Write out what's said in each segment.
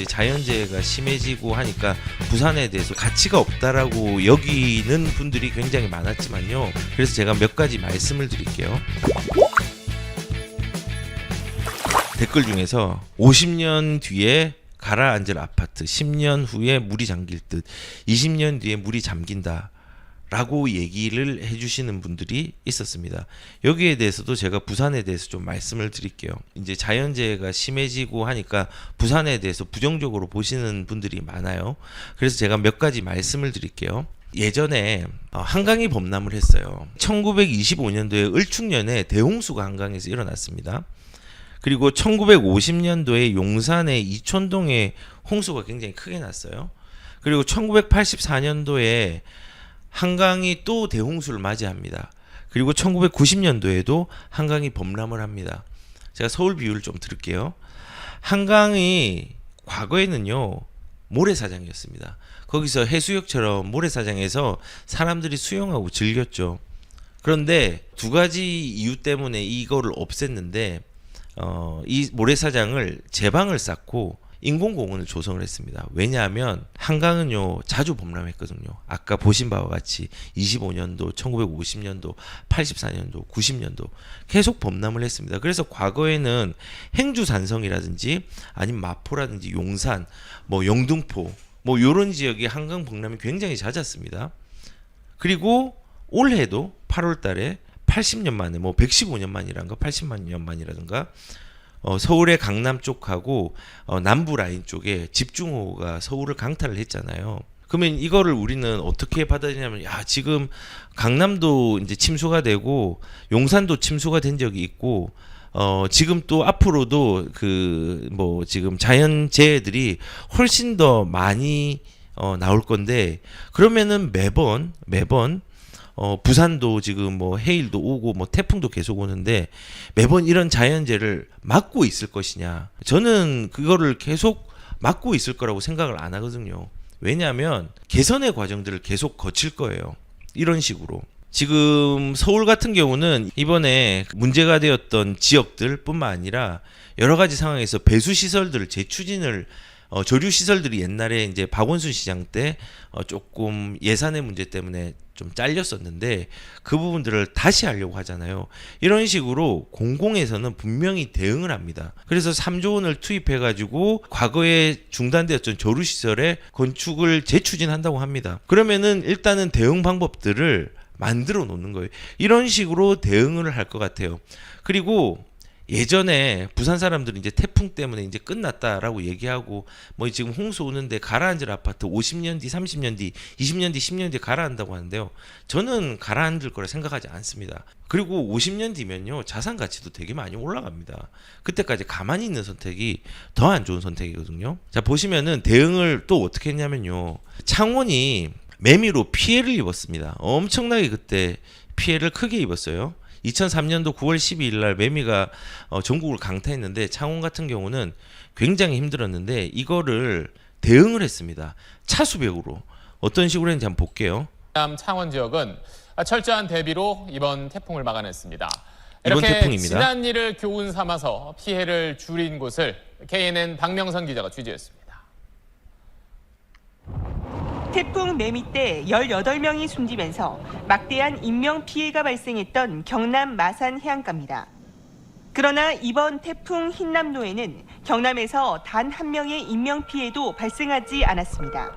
이제 자연재해가 심해지고 하니까 부산에 대해서 가치가 없다라고 여기는 분들이 굉장히 많았지만요. 그래서 제가 몇 가지 말씀을 드릴게요. 댓글 중에서 50년 뒤에 가라앉을 아파트, 10년 후에 물이 잠길 듯, 20년 뒤에 물이 잠긴다 라고 얘기를 해주시는 분들이 있었습니다. 여기에 대해서도 제가 부산에 대해서 좀 말씀을 드릴게요. 이제 자연재해가 심해지고 하니까 부산에 대해서 부정적으로 보시는 분들이 많아요. 그래서 제가 몇 가지 말씀을 드릴게요. 예전에 한강이 범람을 했어요. 1925년도에 을축년에 대홍수가 한강에서 일어났습니다. 그리고 1950년도에 용산의 이촌동에 홍수가 굉장히 크게 났어요. 그리고 1984년도에 한강이 또 대홍수를 맞이합니다. 그리고 1990년도에도 한강이 범람을 합니다. 제가 서울 비유를 좀 들을게요. 한강이 과거에는요 모래사장이었습니다. 거기서 해수욕처럼 모래사장에서 사람들이 수영하고 즐겼죠. 그런데 두 가지 이유 때문에 이거를 없앴는데 이 모래사장을 제방을 쌓고 인공공원을 조성을 했습니다. 왜냐하면 한강은요 자주 범람했거든요. 아까 보신 바와 같이 25년도, 1950년도, 84년도, 90년도 계속 범람을 했습니다. 그래서 과거에는 행주산성이라든지 아니면 마포라든지 용산, 뭐 영등포 뭐 이런 지역이 한강 범람이 굉장히 잦았습니다. 그리고 올해도 8월 달에 80년 만에 뭐 115년 만이란가 80년 만이라든가 서울의 강남 쪽하고 남부 라인 쪽에 집중호우가 서울을 강타를 했잖아요. 그러면 이거를 우리는 어떻게 받아들이냐면 야 지금 강남도 이제 침수가 되고 용산도 침수가 된 적이 있고 지금 또 앞으로도 그 뭐 지금 자연재해들이 훨씬 더 많이 나올 건데 그러면은 매번 부산도 지금 뭐 해일도 오고 뭐 태풍도 계속 오는데 매번 이런 자연재해를 막고 있을 것이냐? 저는 그거를 계속 막고 있을 거라고 생각을 안 하거든요. 왜냐하면 개선의 과정들을 계속 거칠 거예요. 이런 식으로. 지금 서울 같은 경우는 이번에 문제가 되었던 지역들뿐만 아니라 여러 가지 상황에서 배수 시설들을 재추진을 조류 시설들이 옛날에 이제 박원순 시장 때 조금 예산의 문제 때문에 좀 잘렸었는데 그 부분들을 다시 하려고 하잖아요. 이런 식으로 공공에서는 분명히 대응을 합니다. 그래서 3조 원을 투입해 가지고 과거에 중단되었던 조류 시설의 건축을 재추진한다고 합니다. 그러면은 일단은 대응 방법들을 만들어 놓는 거예요. 이런 식으로 대응을 할 것 같아요. 그리고 예전에 부산 사람들은 이제 태풍 때문에 이제 끝났다라고 얘기하고 뭐 지금 홍수 오는데 가라앉을 아파트 50년 뒤, 30년 뒤, 20년 뒤, 10년 뒤 가라앉다고 하는데요. 저는 가라앉을 거라 생각하지 않습니다. 그리고 50년 뒤면요. 자산 가치도 되게 많이 올라갑니다. 그때까지 가만히 있는 선택이 더 안 좋은 선택이거든요. 자, 보시면은 대응을 또 어떻게 했냐면요. 창원이 매미로 피해를 입었습니다. 엄청나게 그때 피해를 크게 입었어요. 2003년도 9월 12일 날 매미가 전국을 강타했는데 창원 같은 경우는 굉장히 힘들었는데 이거를 대응을 했습니다. 차수벽으로. 어떤 식으로 했는지 한번 볼게요. 창원 지역은 철저한 대비로 이번 태풍을 막아냈습니다. 이번 이렇게 태풍입니다. 지난 일을 교훈 삼아서 피해를 줄인 곳을 KNN 박명선 기자가 취재했습니다. 태풍 매미 때 18명이 숨지면서 막대한 인명피해가 발생했던 경남 마산 해안가입니다. 그러나 이번 태풍 흰남노에는 경남에서 단 한 명의 인명피해도 발생하지 않았습니다.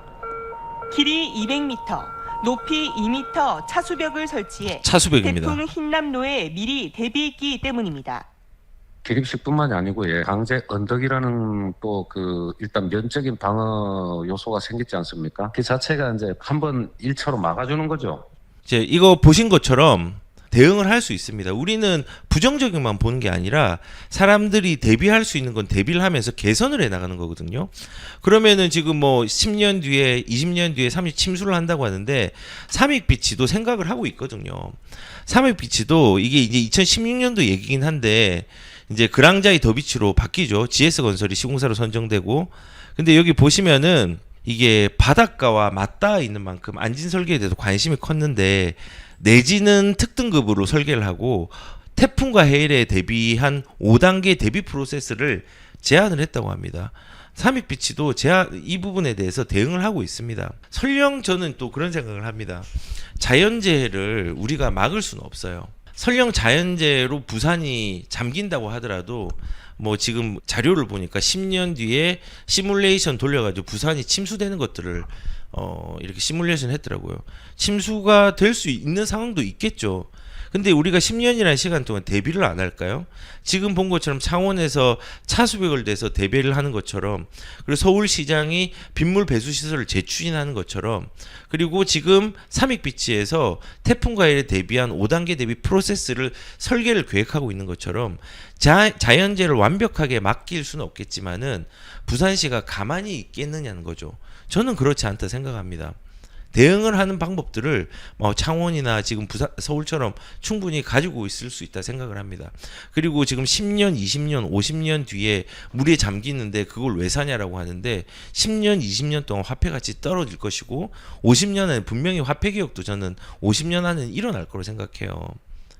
길이 200m, 높이 2m 차수벽을 설치해 차수벽입니다. 태풍 흰남노에 미리 대비했기 때문입니다. 기립식뿐만이 아니고 강제 언덕이라는 또 일단 면적인 방어 요소가 생기지 않습니까? 그 자체가 이제 한번 일차로 막아주는 거죠. 이제 이거 보신 것처럼 대응을 할 수 있습니다. 우리는 부정적인만 보는 게 아니라 사람들이 대비할 수 있는 건 대비를 하면서 개선을 해 나가는 거거든요. 그러면은 지금 뭐 10년 뒤에, 20년 뒤에 30 침수를 한다고 하는데 삼익비치도 생각을 하고 있거든요. 삼익비치도 이게 이제 2016년도 얘기긴 한데 이제 그랑자이 더비치로 바뀌죠. GS건설이 시공사로 선정되고. 근데 여기 보시면은 이게 바닷가와 맞닿아 있는 만큼 안진 설계에 대해서 관심이 컸는데 내지는 특등급으로 설계를 하고 태풍과 해일에 대비한 5단계 대비 프로세스를 제안을 했다고 합니다. 삼익비치도 이 부분에 대해서 대응을 하고 있습니다. 설령 저는 또 그런 생각을 합니다. 자연재해를 우리가 막을 수는 없어요. 설령 자연재해로 부산이 잠긴다고 하더라도 뭐 지금 자료를 보니까 10년 뒤에 시뮬레이션 돌려가지고 부산이 침수되는 것들을 이렇게 시뮬레이션 했더라고요. 침수가 될 수 있는 상황도 있겠죠. 근데 우리가 10년이라는 시간 동안 대비를 안 할까요? 지금 본 것처럼 창원에서 차수벽을 대서 대비를 하는 것처럼, 그리고 서울시장이 빗물 배수 시설을 재추진하는 것처럼, 그리고 지금 삼익비치에서 태풍 가해에 대비한 5단계 대비 프로세스를 설계를 계획하고 있는 것처럼 자연재해를 완벽하게 맡길 수는 없겠지만은 부산시가 가만히 있겠느냐는 거죠. 저는 그렇지 않다 생각합니다. 대응을 하는 방법들을 창원이나 지금 서울처럼 충분히 가지고 있을 수 있다 생각을 합니다. 그리고 지금 10년, 20년, 50년 뒤에 물에 잠기는데 그걸 왜 사냐라고 하는데 10년, 20년 동안 화폐가치 떨어질 것이고 50년 안에 분명히 화폐개혁도 저는 50년 안에는 일어날 거로 생각해요.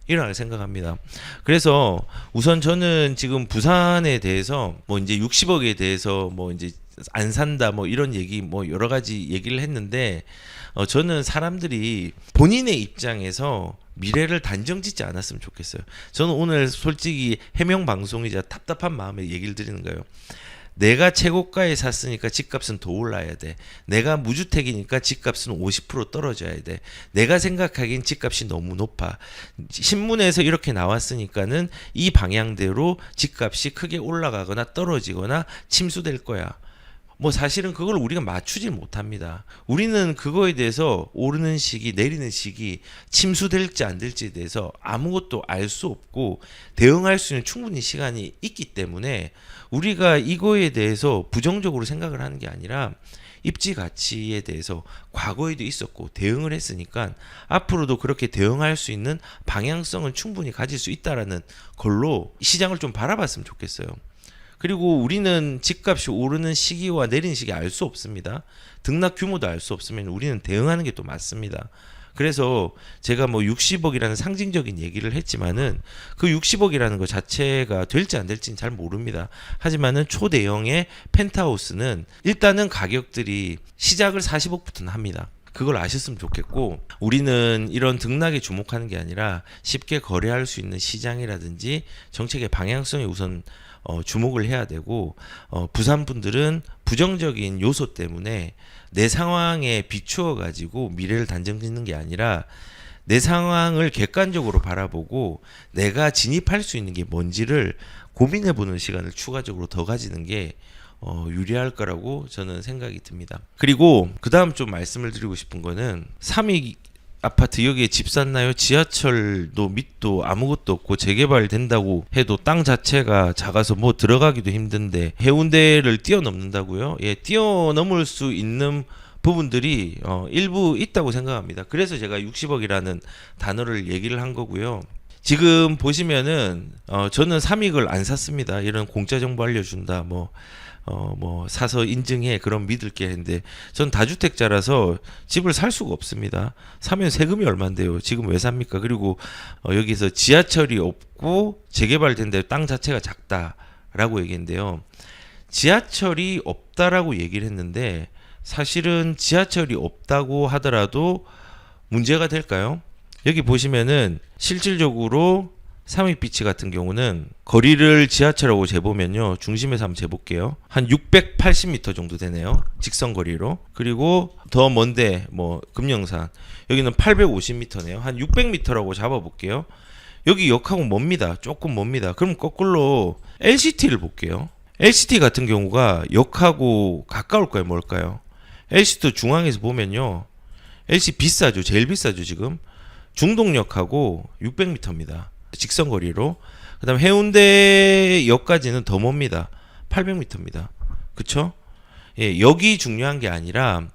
일어날 생각합니다. 그래서 우선 저는 지금 부산에 대해서 뭐 이제 60억에 대해서 뭐 이제 안 산다 뭐 이런 얘기 뭐 여러 가지 얘기를 했는데 저는 사람들이 본인의 입장에서 미래를 단정짓지 않았으면 좋겠어요. 저는 오늘 솔직히 해명 방송이자 답답한 마음에 얘기를 드리는 거예요. 내가 최고가에 샀으니까 집값은 더 올라야 돼. 내가 무주택이니까 집값은 50% 떨어져야 돼. 내가 생각하기엔 집값이 너무 높아. 신문에서 이렇게 나왔으니까는 이 방향대로 집값이 크게 올라가거나 떨어지거나 침수될 거야. 뭐 사실은 그걸 우리가 맞추지 못합니다. 우리는 그거에 대해서 오르는 시기, 내리는 시기, 침수될지 안 될지에 대해서 아무것도 알 수 없고 대응할 수 있는 충분히 시간이 있기 때문에 우리가 이거에 대해서 부정적으로 생각을 하는 게 아니라 입지 가치에 대해서 과거에도 있었고 대응을 했으니까 앞으로도 그렇게 대응할 수 있는 방향성을 충분히 가질 수 있다라는 걸로 시장을 좀 바라봤으면 좋겠어요. 그리고 우리는 집값이 오르는 시기와 내리는 시기 알 수 없습니다. 등락 규모도 알 수 없으면 우리는 대응하는 게 또 맞습니다. 그래서 제가 뭐 60억이라는 상징적인 얘기를 했지만은 그 60억이라는 것 자체가 될지 안 될지는 잘 모릅니다. 하지만은 초대형의 펜트하우스는 일단은 가격들이 시작을 40억부터는 합니다. 그걸 아셨으면 좋겠고, 우리는 이런 등락에 주목하는 게 아니라 쉽게 거래할 수 있는 시장이라든지 정책의 방향성에 우선 주목을 해야 되고, 부산 분들은 부정적인 요소 때문에 내 상황에 비추어 가지고 미래를 단정짓는 게 아니라 내 상황을 객관적으로 바라보고 내가 진입할 수 있는 게 뭔지를 고민해 보는 시간을 추가적으로 더 가지는 게 유리할 거라고 저는 생각이 듭니다. 그리고 그 다음 좀 말씀을 드리고 싶은 거는 삼익 아파트 여기에 집 샀나요? 지하철도 밑도 아무것도 없고 재개발된다고 해도 땅 자체가 작아서 뭐 들어가기도 힘든데 해운대를 뛰어넘는다고요? 예, 뛰어넘을 수 있는 부분들이 일부 있다고 생각합니다. 그래서 제가 60억이라는 단어를 얘기를 한 거고요. 지금 보시면은 저는 삼익을 안 샀습니다. 이런 공짜 정보 알려준다 뭐 사서 인증해 그럼 믿을게 했는데 전 다주택자라서 집을 살 수가 없습니다. 사면 세금이 얼만데요. 지금 왜 삽니까? 그리고 여기서 지하철이 없고 재개발된데 땅 자체가 작다라고 얘기했는데요. 지하철이 없다라고 얘기를 했는데 사실은 지하철이 없다고 하더라도 문제가 될까요? 여기 보시면은 실질적으로 삼익비치 같은 경우는 거리를 지하철하고 재보면요. 중심에서 한번 재볼게요. 한 680m 정도 되네요. 직선 거리로. 그리고 더 먼데 뭐 금영산. 여기는 850m네요. 한 600m라고 잡아볼게요. 여기 역하고 멉니다. 조금 멉니다. 그럼 거꾸로 LCT를 볼게요. LCT 같은 경우가 역하고 가까울 거예요. 뭘까요? LCT 중앙에서 보면요. LCT 비싸죠. 제일 비싸죠. 지금. 중동역하고 600m입니다. 직선 거리로. 그다음 해운대역까지는 더 멉니다. 800m입니다. 그쵸? 예, 역이 중요한 게 아니라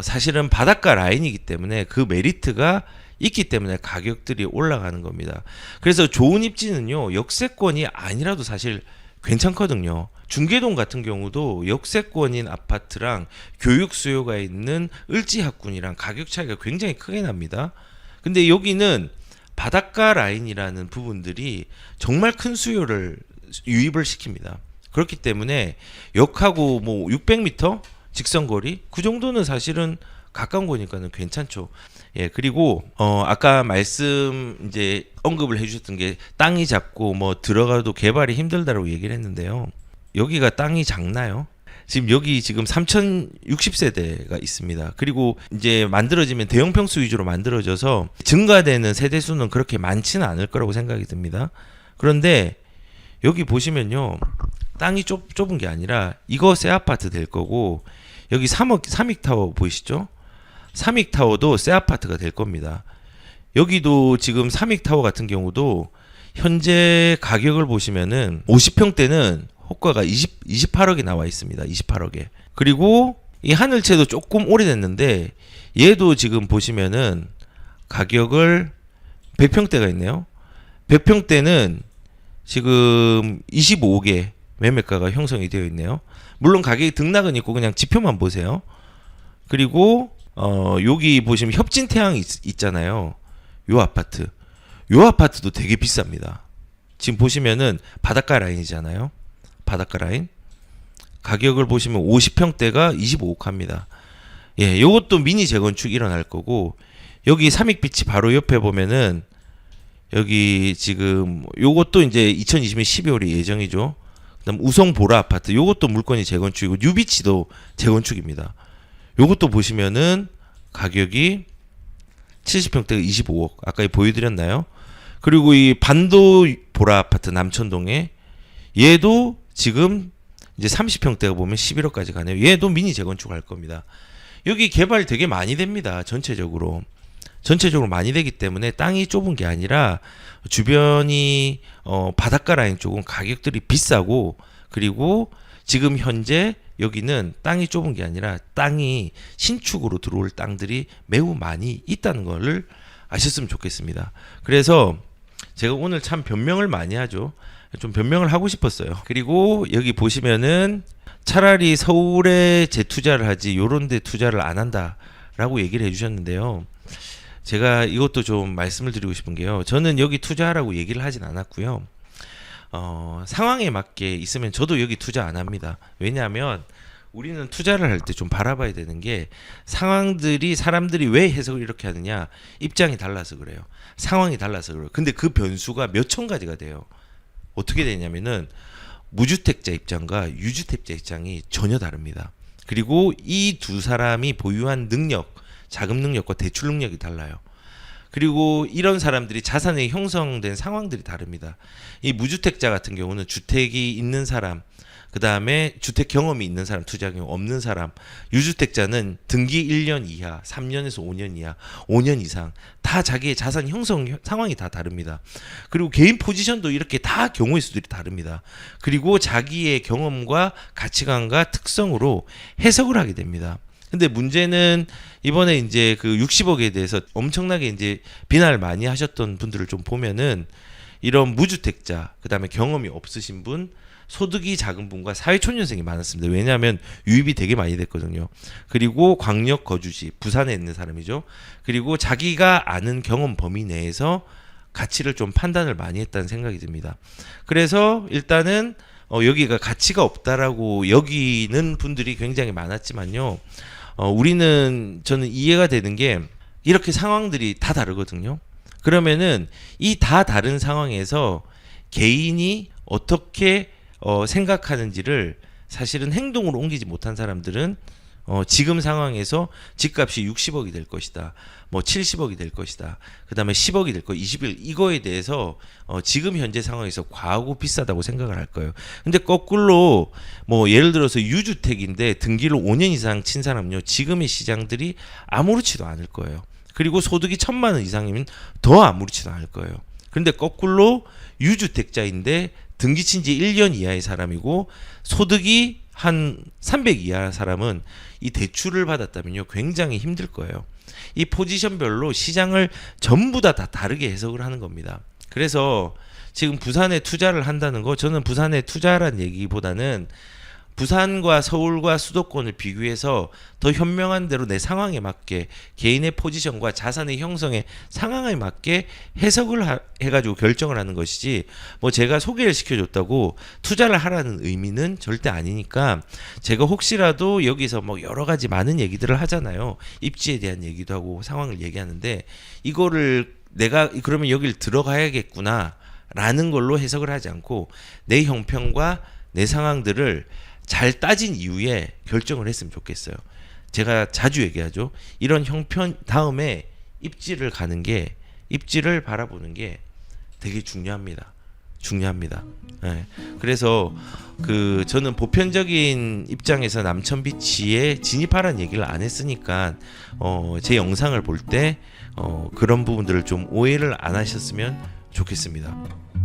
사실은 바닷가 라인이기 때문에 그 메리트가 있기 때문에 가격들이 올라가는 겁니다. 그래서 좋은 입지는요. 역세권이 아니라도 사실 괜찮거든요. 중계동 같은 경우도 역세권인 아파트랑 교육 수요가 있는 을지학군이랑 가격 차이가 굉장히 크게 납니다. 근데 여기는 바닷가 라인이라는 부분들이 정말 큰 수요를 유입을 시킵니다. 그렇기 때문에 역하고 뭐 600m 직선거리 그 정도는 사실은 가까운 거니까는 괜찮죠. 예, 그리고 아까 말씀 이제 언급을 해주셨던 게 땅이 작고 뭐 들어가도 개발이 힘들다라고 얘기를 했는데요. 여기가 땅이 작나요? 지금 여기 지금 3060세대가 있습니다. 그리고 이제 만들어지면 대형 평수 위주로 만들어져서 증가되는 세대 수는 그렇게 많지는 않을 거라고 생각이 듭니다. 그런데 여기 보시면요, 땅이 좁은 게 아니라 이거 새 아파트 될 거고, 여기 삼익타워 보이시죠? 삼익타워도 새 아파트가 될 겁니다. 여기도 지금 삼익타워 같은 경우도 현재 가격을 보시면은 50평대는 호가가 28억에 나와 있습니다. 28억에. 그리고 이 하늘채도 조금 오래됐는데 얘도 지금 보시면은 가격을 100평대가 있네요. 100평대는 지금 25억에 매매가가 형성이 되어 있네요. 물론 가격이 등락은 있고 그냥 지표만 보세요. 그리고 여기 보시면 협진태양 있잖아요. 요 아파트. 요 아파트도 되게 비쌉니다. 지금 보시면은 바닷가 라인이잖아요. 바닷가 라인. 가격을 보시면 50평대가 25억 합니다. 예, 요것도 미니 재건축 일어날 거고, 여기 삼익비치 바로 옆에 보면은 여기 지금 요것도 이제 2020년 12월이 예정이죠. 그다음 우성 보라 아파트 요것도 물건이 재건축이고, 뉴비치도 재건축입니다. 요것도 보시면은 가격이 70평대가 25억. 아까 보여드렸나요? 그리고 이 반도 보라 아파트 남천동에 얘도 지금 이제 30평대가 보면 11억까지 가네요. 얘도 미니 재건축 할 겁니다. 여기 개발 되게 많이 됩니다. 전체적으로 많이 되기 때문에 땅이 좁은 게 아니라 주변이 바닷가 라인 쪽은 가격들이 비싸고, 그리고 지금 현재 여기는 땅이 좁은 게 아니라 땅이 신축으로 들어올 땅들이 매우 많이 있다는 것을 아셨으면 좋겠습니다. 그래서 제가 오늘 참 변명을 많이 하죠. 좀 변명을 하고 싶었어요. 그리고 여기 보시면은 차라리 서울에 재투자를 하지 요런 데 투자를 안 한다라고 얘기를 해주셨는데요. 제가 이것도 좀 말씀을 드리고 싶은 게요. 저는 여기 투자하라고 얘기를 하진 않았고요. 상황에 맞게 있으면 저도 여기 투자 안 합니다. 왜냐하면 우리는 투자를 할 때 좀 바라봐야 되는 게, 사람들이 왜 해석을 이렇게 하느냐, 입장이 달라서 그래요. 상황이 달라서 그래요. 근데 그 변수가 몇천 가지가 돼요. 어떻게 되냐면은 무주택자 입장과 유주택자 입장이 전혀 다릅니다. 그리고 이 두 사람이 보유한 능력, 자금 능력과 대출 능력이 달라요. 그리고 이런 사람들이 자산이 형성된 상황들이 다릅니다. 이 무주택자 같은 경우는 주택이 있는 사람, 그 다음에 주택 경험이 있는 사람, 투자 경험 없는 사람, 유주택자는 등기 1년 이하, 3년에서 5년 이하, 5년 이상, 다 자기의 자산 형성 상황이 다 다릅니다. 그리고 개인 포지션도 이렇게 다 경우의 수들이 다릅니다. 그리고 자기의 경험과 가치관과 특성으로 해석을 하게 됩니다. 근데 문제는 이번에 이제 그 60억에 대해서 엄청나게 이제 비난을 많이 하셨던 분들을 좀 보면은, 이런 무주택자, 그 다음에 경험이 없으신 분, 소득이 작은 분과 사회초년생이 많았습니다. 왜냐하면 유입이 되게 많이 됐거든요. 그리고 광역 거주지, 부산에 있는 사람이죠. 그리고 자기가 아는 경험 범위 내에서 가치를 좀 판단을 많이 했다는 생각이 듭니다. 그래서 일단은 여기가 가치가 없다라고 여기는 분들이 굉장히 많았지만요. 저는 이해가 되는 게, 이렇게 상황들이 다 다르거든요. 그러면은 이 다 다른 상황에서 개인이 어떻게 생각하는지를 사실은 행동으로 옮기지 못한 사람들은 지금 상황에서 집값이 60억이 될 것이다, 뭐 70억이 될 것이다, 그 다음에 10억이 될 거, 20억, 이거에 대해서 지금 현재 상황에서 과하고 비싸다고 생각을 할 거예요. 근데 거꾸로 뭐 예를 들어서 유주택인데 등기를 5년 이상 친 사람은요, 지금의 시장들이 아무렇지도 않을 거예요. 그리고 소득이 1,000만 원 이상이면 더 아무렇지도 않을 거예요. 그런데 거꾸로 유주택자인데 등기 친 지 1년 이하의 사람이고 소득이 한 300 이하 사람은 이 대출을 받았다면요, 굉장히 힘들 거예요. 이 포지션별로 시장을 전부 다 다르게 해석을 하는 겁니다. 그래서 지금 부산에 투자를 한다는 거, 저는 부산에 투자라는 얘기보다는 부산과 서울과 수도권을 비교해서 더 현명한 대로 내 상황에 맞게 개인의 포지션과 자산의 형성의 상황에 맞게 해석을 해가지고 결정을 하는 것이지 뭐 제가 소개를 시켜줬다고 투자를 하라는 의미는 절대 아니니까 제가 혹시라도 여기서 뭐 여러 가지 많은 얘기들을 하잖아요. 입지에 대한 얘기도 하고 상황을 얘기하는데 이거를 내가 그러면 여길 들어가야겠구나 라는 걸로 해석을 하지 않고 내 형편과 내 상황들을 잘 따진 이후에 결정을 했으면 좋겠어요. 제가 자주 얘기하죠. 이런 형편 다음에 입지를 가는 게 입지를 바라보는 게 되게 중요합니다. 네. 그래서 저는 보편적인 입장에서 남천비치에 진입하라는 얘기를 안 했으니까 제 영상을 볼 때 그런 부분들을 좀 오해를 안 하셨으면 좋겠습니다.